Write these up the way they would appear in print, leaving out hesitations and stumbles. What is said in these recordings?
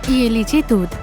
ये लीजिए दूध।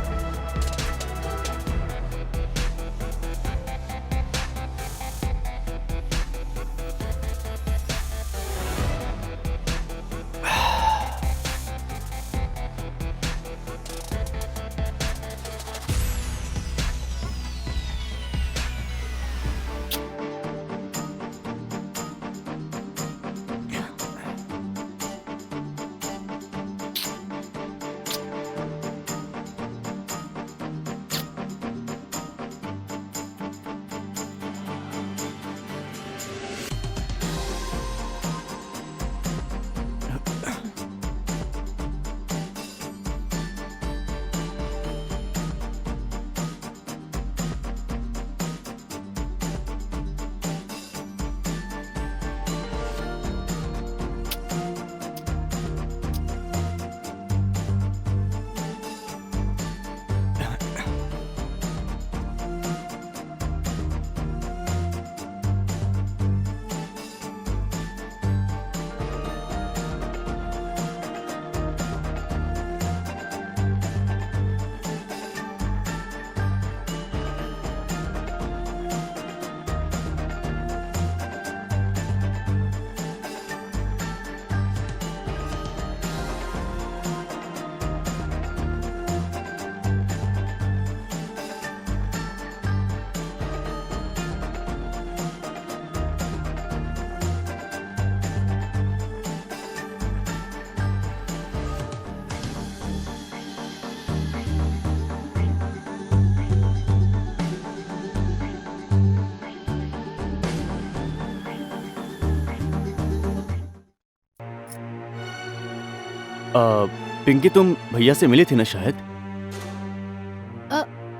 पिंकी, तुम भैया से मिली थी ना शायद?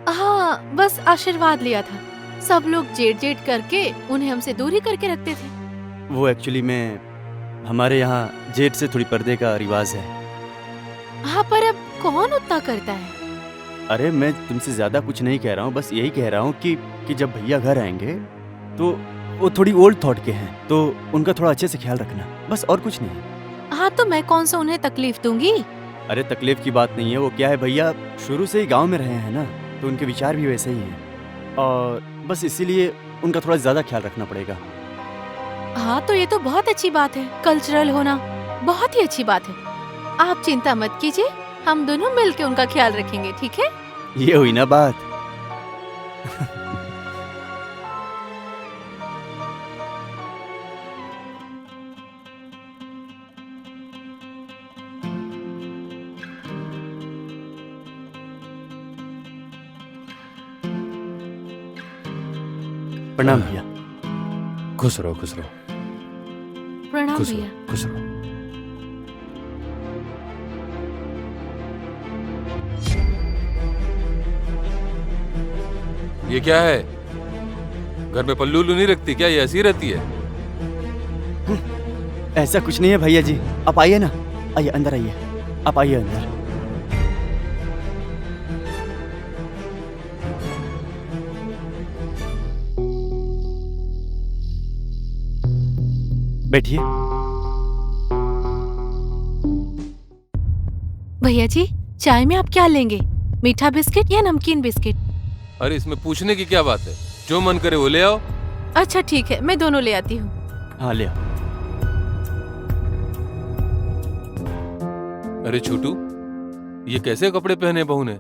हाँ, बस आशीर्वाद लिया था। सब लोग जेट जेट करके उन्हें हमसे दूर ही करके रखते थे। वो एक्चुअली में हमारे यहाँ जेठ से थोड़ी पर्दे का रिवाज है। हाँ, पर अब कौन उतना करता है? अरे मैं तुमसे ज्यादा कुछ नहीं कह रहा हूँ, बस यही कह रहा हूँ कि जब भैया घर आएंगे तो वो थोड़ी ओल्ड थॉट के हैं, तो उनका थोड़ा अच्छे से ख्याल रखना, बस और कुछ नहीं। हाँ, तो मैं कौन सा उन्हें तकलीफ दूंगी? अरे तकलीफ की बात नहीं है, वो क्या है भैया शुरू से ही गांव में रहे हैं ना, तो उनके विचार भी वैसे ही हैं और बस इसीलिए उनका थोड़ा ज्यादा ख्याल रखना पड़ेगा। हाँ, तो ये तो बहुत अच्छी बात है। कल्चरल होना बहुत ही अच्छी बात है। आप चिंता मत कीजिए, हम दोनों मिलकर उनका ख्याल रखेंगे, ठीक है? ये हुई ना बात। प्रणाम भैया। खुश रहो, खुश रहो, प्रणाम खुश भैया। रहो, खुश रहो। ये क्या है? घर में पल्लू उल्लू नहीं रखती क्या? ये ऐसी रहती है? ऐसा कुछ नहीं है भैया जी, आप आइए ना, आइए अंदर आइए, आप आइए अंदर। बैठिए। भैया जी, चाय में आप क्या लेंगे? मीठा बिस्किट या नमकीन बिस्किट? अरे इसमें पूछने की क्या बात है? जो मन करे वो ले आओ। अच्छा ठीक है, मैं दोनों ले आती हूँ। हाँ ले आओ। अरे छोटू, ये कैसे कपड़े पहने बहू ने?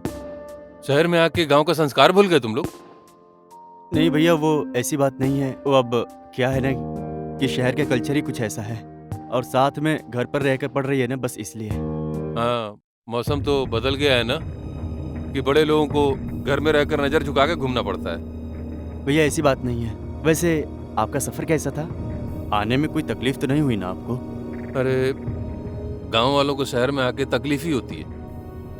शहर में आके गांव का संस्कार भूल गए तुम लोग? नहीं भैया, वो ऐसी बात नहीं है, वो अब क्या है ना कि शहर का कल्चर ही कुछ ऐसा है और साथ में घर पर रहकर पढ़ रही है ना, बस इसलिए। हाँ, मौसम तो बदल गया है ना कि बड़े लोगों को घर में रहकर नजर झुका के घूमना पड़ता है। भैया ऐसी बात नहीं है। वैसे आपका सफर कैसा था? आने में कोई तकलीफ तो नहीं हुई ना आपको? अरे गांव वालों को शहर में आके तकलीफ ही होती है,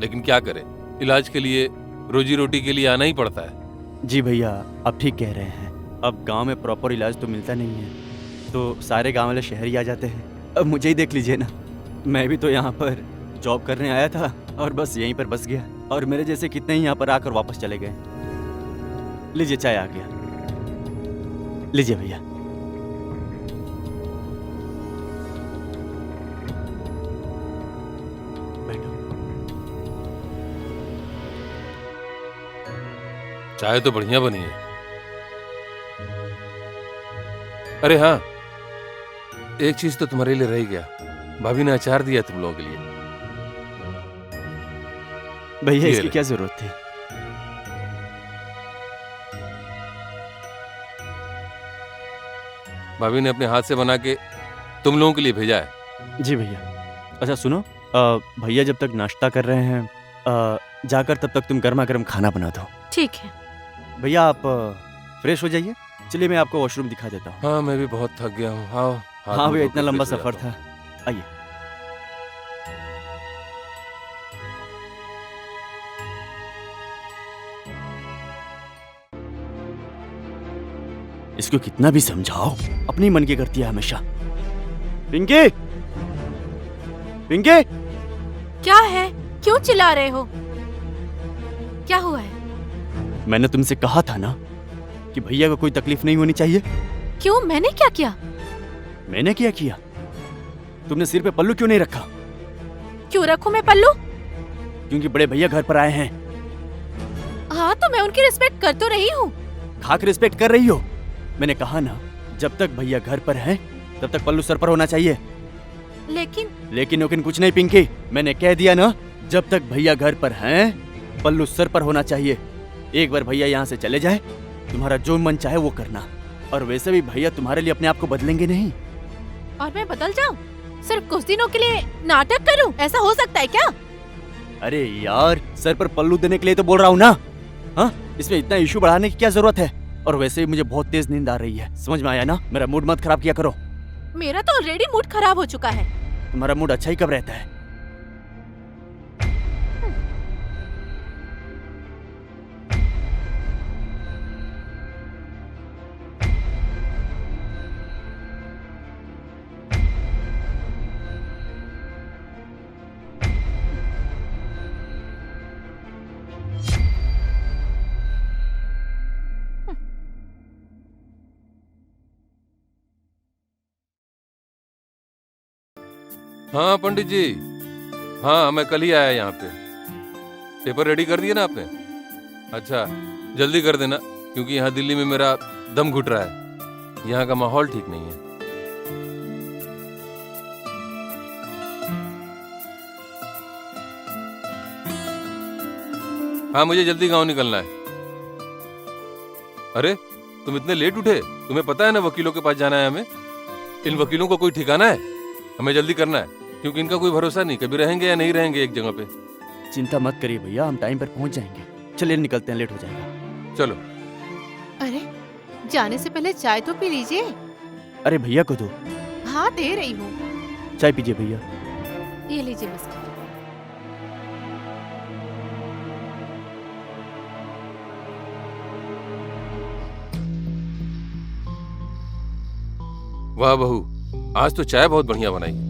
लेकिन क्या करें, इलाज के लिए, रोजी रोटी के लिए आना ही पड़ता है। जी भैया, आप ठीक कह रहे हैं। अब गांव में प्रॉपर इलाज तो मिलता नहीं है, तो सारे गांव वाले शहर ही आ जाते हैं। अब मुझे ही देख लीजिए ना, मैं भी तो यहाँ पर जॉब करने आया था और बस यहीं पर बस गया, और मेरे जैसे कितने ही यहाँ पर आकर वापस चले गए। लीजिए, चाय आ गया, लीजिए भैया। बैठो। चाय तो बढ़िया बनी है। अरे हाँ, एक चीज तो तुम्हारे लिए रह ही गया। भाभी ने अचार दिया तुम लोगों के लिए। भैया ये इसकी ले। क्या जरूरत थी? भाभी ने अपने हाथ से बना के तुम लोगों के लिए भेजा है। जी भैया। अच्छा सुनो, भैया जब तक नाश्ता कर रहे हैं, जाकर तब तक तुम गर्मा गर्म खाना बना दो। ठीक है। भैया आप फ्रेश हो जाइए, चलिए मैं आपको वॉशरूम दिखा देता हूँ। हाँ, मैं भी बहुत थक गया हूँ। हाँ हाँ भैया, इतना लंबा सफर था। आइए। इसको कितना भी समझाओ, अपनी मन की करती है हमेशा। पिंकी, पिंकी, क्या है? क्यों चिल्ला रहे हो? क्या हुआ है? मैंने तुमसे कहा था ना कि भैया को कोई तकलीफ नहीं होनी चाहिए। क्यों? मैंने क्या किया? मैंने क्या किया? तुमने सिर पे पल्लू क्यों नहीं रखा? क्यों रखूं मैं पल्लू? क्योंकि बड़े भैया घर पर आए हैं। हाँ, तो मैं उनकी रिस्पेक्ट कर तो रही हूँ। खाक रिस्पेक्ट कर रही हो? मैंने कहा ना, जब तक भैया घर पर हैं तब तक पल्लू सर पर होना चाहिए। लेकिन कुछ नहीं पिंकी, मैंने कह दिया ना, जब तक भैया घर पर हैं पल्लू सर पर होना चाहिए। एक बार भैया यहाँ से चले जाए, तुम्हारा जो मन चाहे वो करना। और वैसे भी भैया तुम्हारे लिए अपने आप को बदलेंगे नहीं। और मैं बदल जाऊं? सिर्फ कुछ दिनों के लिए नाटक करूं? ऐसा हो सकता है क्या? अरे यार, सर पर पल्लू देने के लिए तो बोल रहा हूँ ना। हाँ, इसमें इतना इशू बढ़ाने की क्या जरूरत है? और वैसे भी मुझे बहुत तेज नींद आ रही है, समझ में आया ना? मेरा मूड मत खराब किया करो। मेरा तो ऑलरेडी मूड खराब हो चुका है। तुम्हारा मूड अच्छा ही कब रहता है? हाँ पंडित जी, हाँ मैं कल ही आया यहाँ पे। पेपर रेडी कर दिए ना आपने? अच्छा, जल्दी कर देना, क्योंकि यहाँ दिल्ली में मेरा दम घुट रहा है। यहाँ का माहौल ठीक नहीं है। हाँ, मुझे जल्दी गांव निकलना है। अरे, तुम इतने लेट उठे? तुम्हें पता है ना वकीलों के पास जाना है हमें। इन वकीलों को कोई ठिकाना है? हमें जल्दी करना है, क्योंकि इनका कोई भरोसा नहीं, कभी रहेंगे या नहीं रहेंगे एक जगह पे। चिंता मत करिए भैया, हम टाइम पर पहुंच जाएंगे। चलिए निकलते हैं, लेट हो जाएगा। चलो। अरे, जाने से पहले चाय तो पी लीजिए। अरे भैया को दो। हाँ, दे रही हूँ। चाय पीजिए भैया। ये लीजिए बिस्किट। वाह बहू, आज तो चाय बहुत बढ़िया बनाई।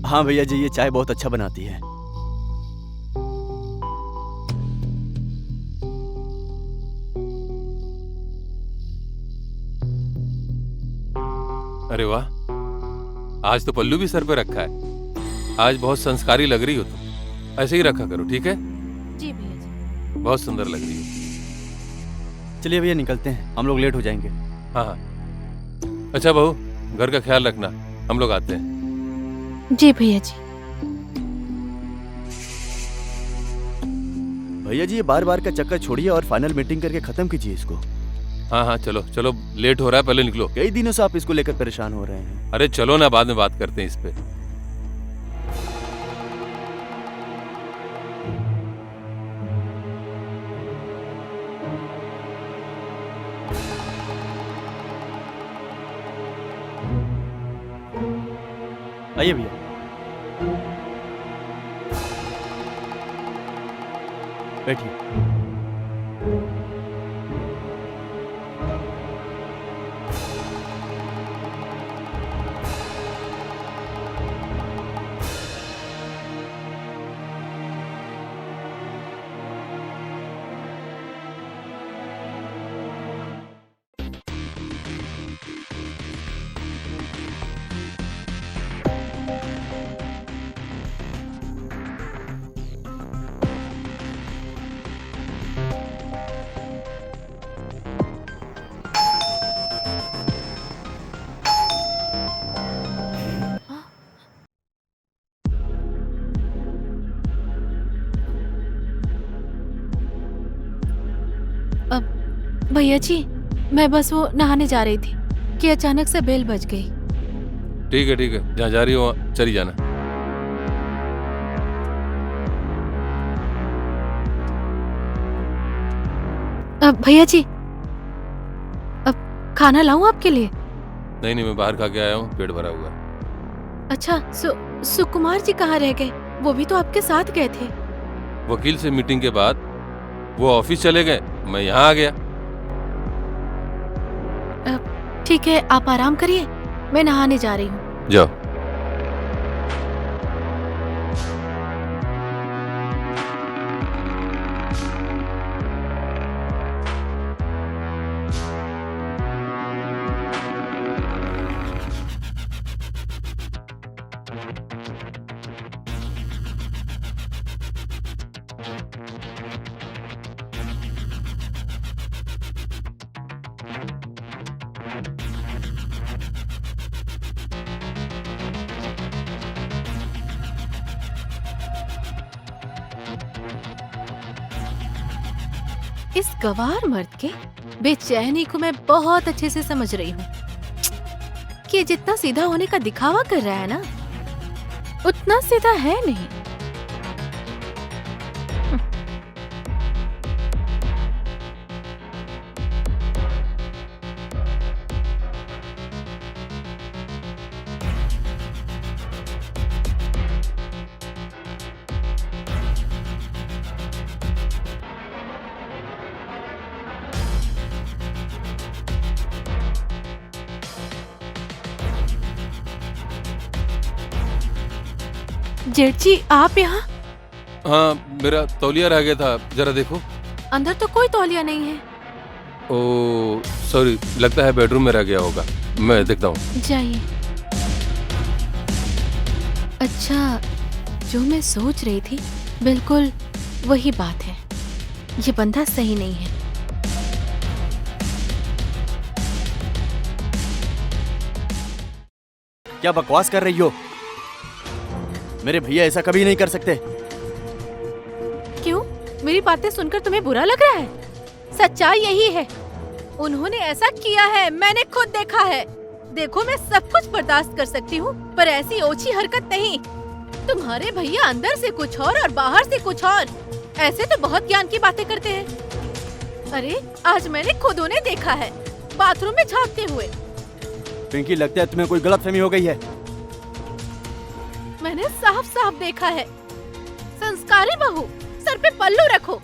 हाँ भैया जी, ये चाय बहुत अच्छा बनाती है। अरे वाह, आज तो पल्लू भी सर पे रखा है। आज बहुत संस्कारी लग रही हो तुम। ऐसे ही रखा करो, ठीक है? जी भैया जी। बहुत सुंदर लग रही हो। चलिए भैया निकलते हैं, हम लोग लेट हो जाएंगे। हाँ हाँ। अच्छा बहू, घर का ख्याल रखना, हम लोग आते हैं। जी भैया जी। भैया जी, ये बार बार का चक्कर छोड़िए और फाइनल मीटिंग करके खत्म कीजिए इसको। हाँ हाँ, चलो चलो, लेट हो रहा है, पहले निकलो। कई दिनों से आप इसको लेकर परेशान हो रहे हैं। अरे चलो ना, बाद में बात करते हैं इस पे। आइए भैया। बैठिए। भैया जी, मैं बस वो नहाने जा रही थी कि अचानक से बेल बज गई। ठीक है, जहाँ जा रही हो वहाँ चली जाना। भैया जी, अब खाना लाऊं आपके लिए? नहीं, मैं बाहर खा के आया हूँ, पेट भरा हुआ है। अच्छा, सुकुमार जी कहाँ रह गए? वो भी तो आपके साथ गए थे। वकील से मीटिंग के बाद वो ऑफिस चले गए, मैं यहाँ आ गया। ठीक है, आप आराम करिए, मैं नहाने जा रही हूँ। जाओ। इस गवार मर्द के बेचैनी को मैं बहुत अच्छे से समझ रही हूँ कि जितना सीधा होने का दिखावा कर रहा है ना, उतना सीधा है नहीं। जेठ जी, आप यहाँ? हाँ, मेरा तौलिया रह गया था, जरा देखो। अंदर तो कोई तौलिया नहीं है। ओ सॉरी, लगता है बेडरूम में रह गया होगा, मैं देखता हूँ। जाइए। अच्छा, जो मैं सोच रही थी बिल्कुल वही बात है। ये बंदा सही नहीं है। क्या बकवास कर रही हो? मेरे भैया ऐसा कभी नहीं कर सकते। क्यों? मेरी बातें सुनकर तुम्हें बुरा लग रहा है? सच्चाई यही है, उन्होंने ऐसा किया है, मैंने खुद देखा है। देखो, मैं सब कुछ बर्दाश्त कर सकती हूँ, पर ऐसी ओछी हरकत नहीं। तुम्हारे भैया अंदर से कुछ और बाहर से कुछ और। ऐसे तो बहुत ज्ञान की बातें करते हैं। अरे, आज मैंने खुद उन्हें देखा है, बाथरूम में झांकते हुए। पिंकी, लगता है तुम्हें कोई गलतफहमी हो गई है। मैंने साफ साफ देखा है। संस्कारी बहू, सर पे पल्लू रखो।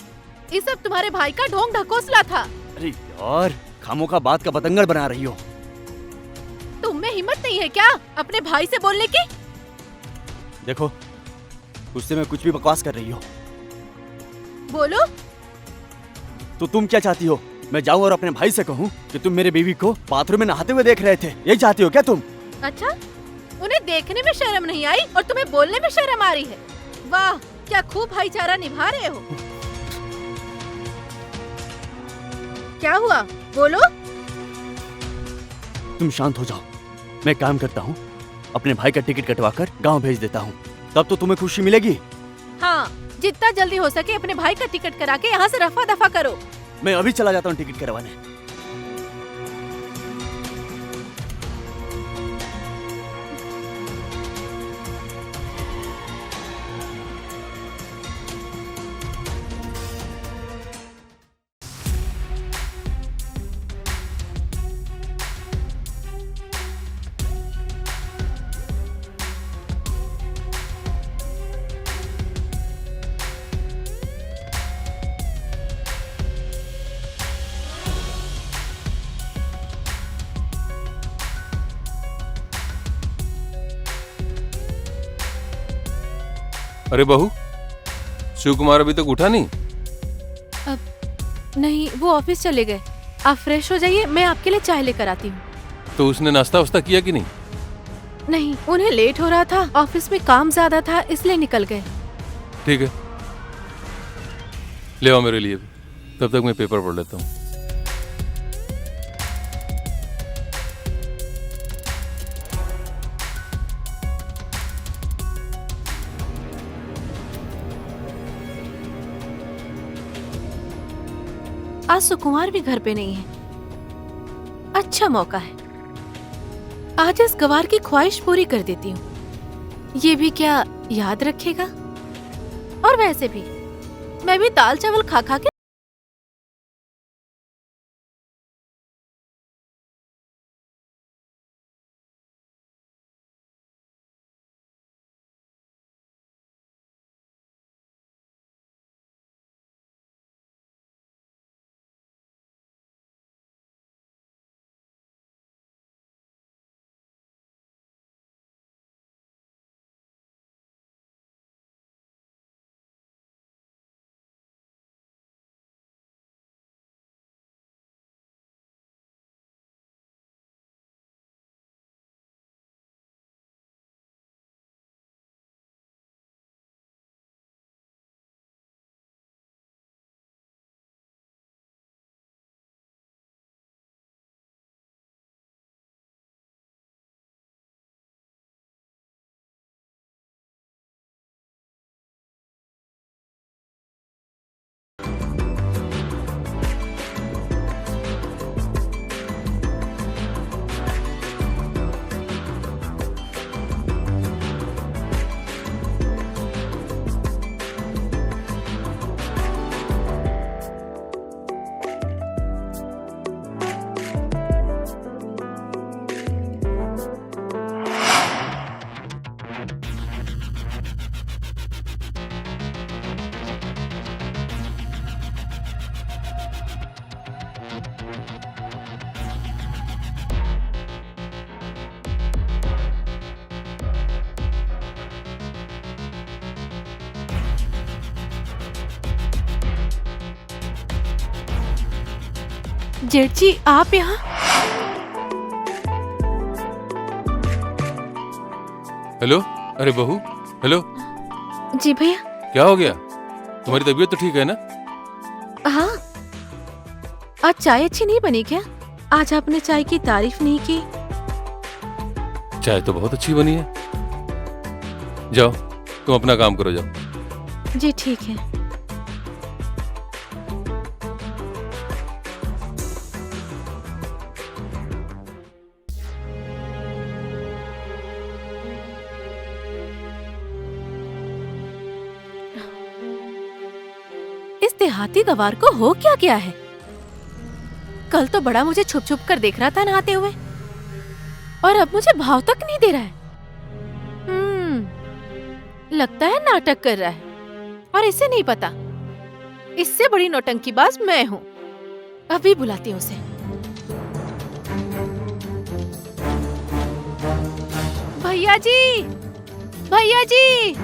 ये सब तुम्हारे भाई का ढोंग ढकोसला था। अरे यार, खामोखा बात का बतंगड़ बना रही हो। तुम में हिम्मत नहीं है क्या अपने भाई से बोलने की? देखो, गुस्से में कुछ भी बकवास कर रही हो। बोलो। तो तुम क्या चाहती हो? मैं जाऊं और अपने भाई से कहूं कि तुम मेरे बीवी को बाथरूम में नहाते हुए देख रहे थे? यही चाहती हो क्या तुम? अच्छा, उन्हें देखने में शर्म नहीं आई और तुम्हें बोलने में शर्म आ रही है। वाह, क्या खूब भाईचारा निभा रहे हो। क्या हुआ, बोलो। तुम शांत हो जाओ, मैं काम करता हूँ, अपने भाई का टिकट कटवाकर गांव भेज देता हूँ, तब तो तुम्हें खुशी मिलेगी। हाँ, जितना जल्दी हो सके अपने भाई का टिकट करा के यहाँ से रफा दफा करो। मैं अभी चला जाता हूँ टिकट करवाने। अरे बहू, शिव कुमार अभी तक उठा नहीं? नहीं, वो ऑफिस चले गए। आप फ्रेश हो जाइए, मैं आपके लिए चाय लेकर आती हूँ। तो उसने नाश्ता वास्ता किया कि नहीं? नहीं, उन्हें लेट हो रहा था, ऑफिस में काम ज्यादा था, इसलिए निकल गए। ठीक है, ले आओ मेरे लिए भी, तब तक मैं पेपर पढ़ लेता हूँ। आज सुकुमार भी घर पे नहीं है। अच्छा मौका है, आज इस गवार की ख्वाहिश पूरी कर देती हूँ। ये भी क्या याद रखेगा? और वैसे भी मैं भी दाल चावल खा खा के जेठ जी, आप यहाँ? हेलो, अरे बहू, हेलो। जी भैया। क्या हो गया? तुम्हारी तबीयत तो ठीक है ना? हाँ, आज चाय अच्छी नहीं बनी क्या? आज आपने चाय की तारीफ नहीं की। चाय तो बहुत अच्छी बनी है। जाओ, तुम अपना काम करो, जाओ। जी ठीक है। इस देहाती गवार को हो क्या गया है? कल तो बड़ा मुझे छुप छुप कर देख रहा था नहाते हुए, और अब मुझे भाव तक नहीं दे रहा है। लगता है नाटक कर रहा है, और इसे नहीं पता इससे बड़ी नौटंकीबाज मैं हूँ। अभी बुलाती हूँ उसे। भैया जी, भैया जी,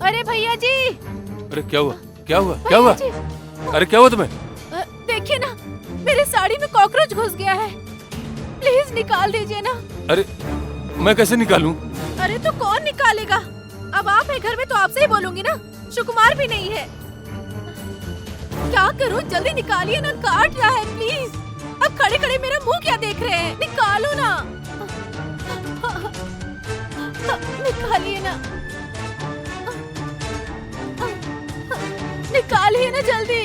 अरे भैया जी। अरे क्या हुआ? क्या हुआ? क्या हुआ? अरे क्या हुआ तुम्हें? देखिए ना, मेरे साड़ी में कॉकरोच घुस गया है। प्लीज निकाल दीजिए ना। अरे मैं कैसे निकालूं? अरे तो कौन निकालेगा? अब आप है घर में तो आपसे ही बोलूंगी ना। सुकुमार भी नहीं है। क्या करूं? जल्दी निकालिए ना, काट रहा है प्लीज। अब खड़े खड़े मेरा मुंह क्या देख रहे हैं? निकालो ना, निकालिए ना, निकालिए ना जल्दी।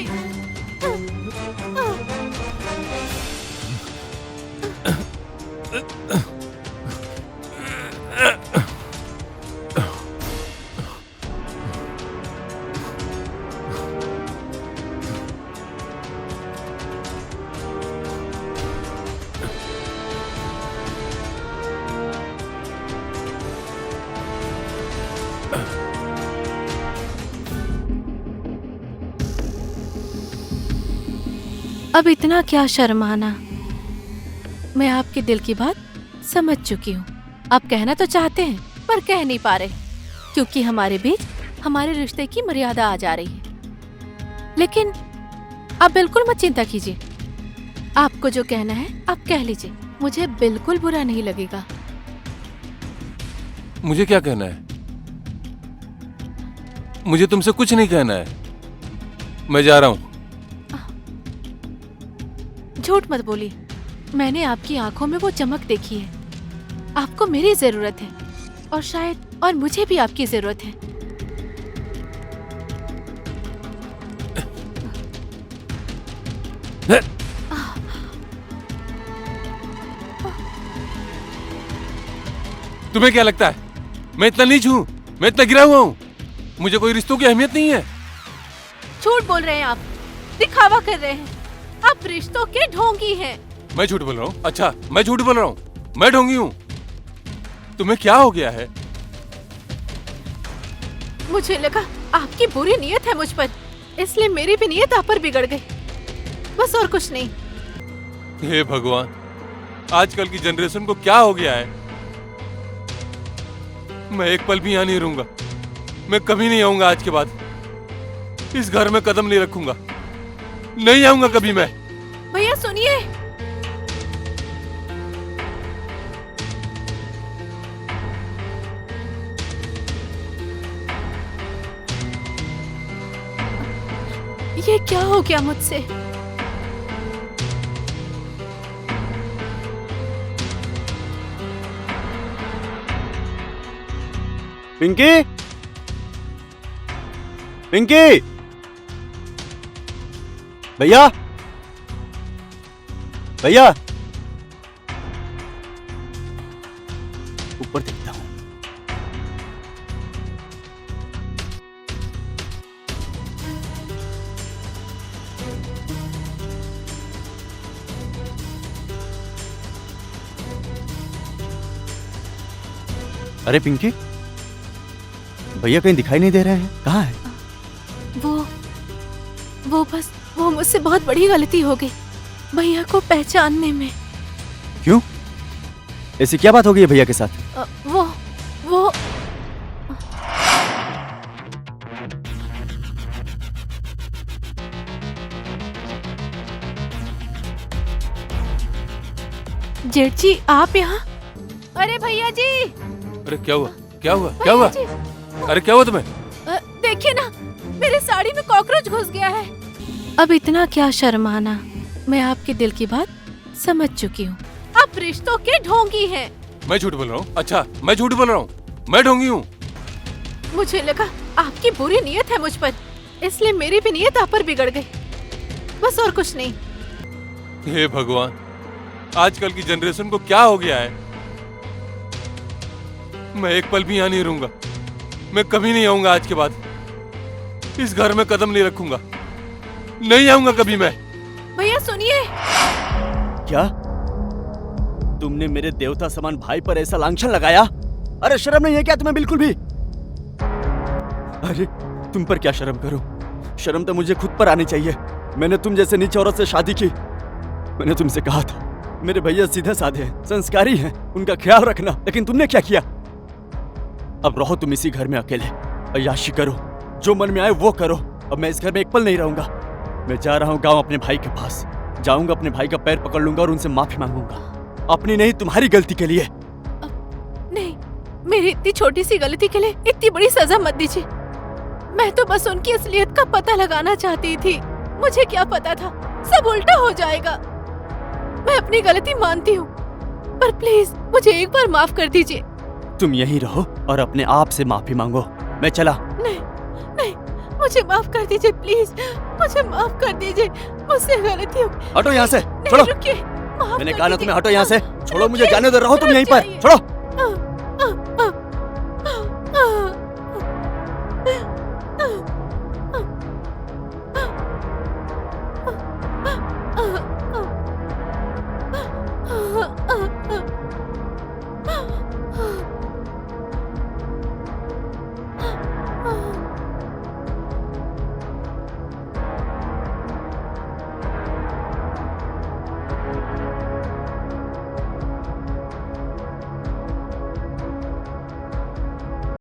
अब इतना क्या शर्माना। मैं आपके दिल की बात समझ चुकी हूँ। आप कहना तो चाहते हैं पर कह नहीं पा रहे, क्योंकि हमारे बीच हमारे रिश्ते की मर्यादा आ जा रही है। लेकिन आप बिल्कुल मत चिंता कीजिए, आपको जो कहना है आप कह लीजिए, मुझे बिल्कुल बुरा नहीं लगेगा। मुझे क्या कहना है? मुझे तुमसे कुछ नहीं कहना है, मैं जा रहा हूं। झूठ मत बोलिए, मैंने आपकी आंखों में वो चमक देखी है। आपको मेरी जरूरत है और शायद और मुझे भी आपकी जरूरत है। तुम्हें क्या लगता है मैं इतना नीच हूं? मैं इतना गिरा हुआ हूं? मुझे कोई रिश्तों की अहमियत नहीं है। झूठ बोल रहे हैं आप, दिखावा कर रहे हैं। आप रिश्तों के ढोंगी हैं। मैं झूठ बोल रहा हूँ? अच्छा, मैं झूठ बोल रहा हूँ? मैं ढोंगी हूँ? तुम्हें क्या हो गया है? मुझे लगा आपकी बुरी नीयत है मुझ पर, इसलिए मेरी भी नीयत आप पर बिगड़ गई, बस और कुछ नहीं। हे भगवान, आजकल की जनरेशन को क्या हो गया है? मैं एक पल भी यहाँ नहीं रहूंगा। मैं कभी नहीं आऊंगा आज के बाद। इस घर में कदम नहीं रखूंगा, नहीं आऊंगा कभी मैं। भैया सुनिए, ये क्या हो गया मुझसे? पिंकी, पिंकी, भैया, भैया, ऊपर देखता हूं। अरे पिंकी, भैया कहीं दिखाई नहीं दे रहे हैं, कहाँ है? वो मुझसे बहुत बड़ी गलती हो गई भैया को पहचानने में। क्यों? ऐसी क्या बात हो गई है भैया के साथ? वो जेठ जी, आप यहाँ? अरे भैया जी! अरे क्या हुआ? क्या हुआ? क्या हुआ? अरे क्या हुआ तुम्हें? देखिए ना, मेरी साड़ी में कॉकरोच घुस गया है। अब इतना क्या शर्माना, मैं आपके दिल की बात समझ चुकी हूँ। आप रिश्तों के ढोंगी हैं। मैं झूठ बोल रहा हूँ? अच्छा, मैं झूठ बोल रहा हूँ? मैं ढोंगी हूँ? मुझे लगा आपकी बुरी नीयत है मुझ पर, इसलिए मेरी भी नीयत आप पर बिगड़ गई, बस और कुछ नहीं। हे भगवान, आजकल की जनरेशन को क्या हो गया है? मैं एक पल भी यहाँ नहीं रहूंगा। मैं कभी नहीं आऊंगा आज के बाद। इस घर में कदम नहीं रखूंगा, नहीं आऊंगा कभी मैं। भैया सुनिए। क्या तुमने मेरे देवता समान भाई पर ऐसा लांछन लगाया? अरे शर्म नहीं है क्या तुम्हें बिल्कुल भी? अरे तुम पर क्या शर्म करो, शर्म तो मुझे खुद पर आनी चाहिए। मैंने तुम जैसे नीच औरत से शादी की। मैंने तुमसे कहा था मेरे भैया सीधे साधे हैं, संस्कारी हैं, उनका ख्याल रखना, लेकिन तुमने क्या किया? अब रहो तुम इसी घर में अकेले, अय्याशी करो, जो मन में आए वो करो। अब मैं इस घर में एक पल नहीं रहूंगा। मैं जा रहा हूँ गांव अपने भाई के पास, जाऊंगा अपने भाई का पैर पकड़ लूंगा और उनसे माफी मांगूंगा, अपनी नहीं तुम्हारी गलती के लिए। नहीं, मेरी इतनी छोटी सी गलती के लिए इतनी बड़ी सजा मत दीजिए। मैं तो बस उनकी असलियत का पता लगाना चाहती थी। मुझे क्या पता था सब उल्टा हो जाएगा। मैं अपनी गलती मानती हूँ, पर प्लीज मुझे एक बार माफ कर दीजिए। तुम यहीं रहो और अपने आप से माफी मांगो। मैं चला। नहीं नहीं, मुझे माफ कर दीजिए प्लीज, मुझे माफ कर दीजिए, मुझसे गलती हो। हटो यहाँ से, नहीं, छोड़ो। रुकिए, माफ मैंने कर कहा ना दीजिए। तुम्हें हटो यहाँ से, छोड़ो मुझे, रुकिए, जाने दो, रहो तुम रुक यहीं पर, जाइए। छोड़ो।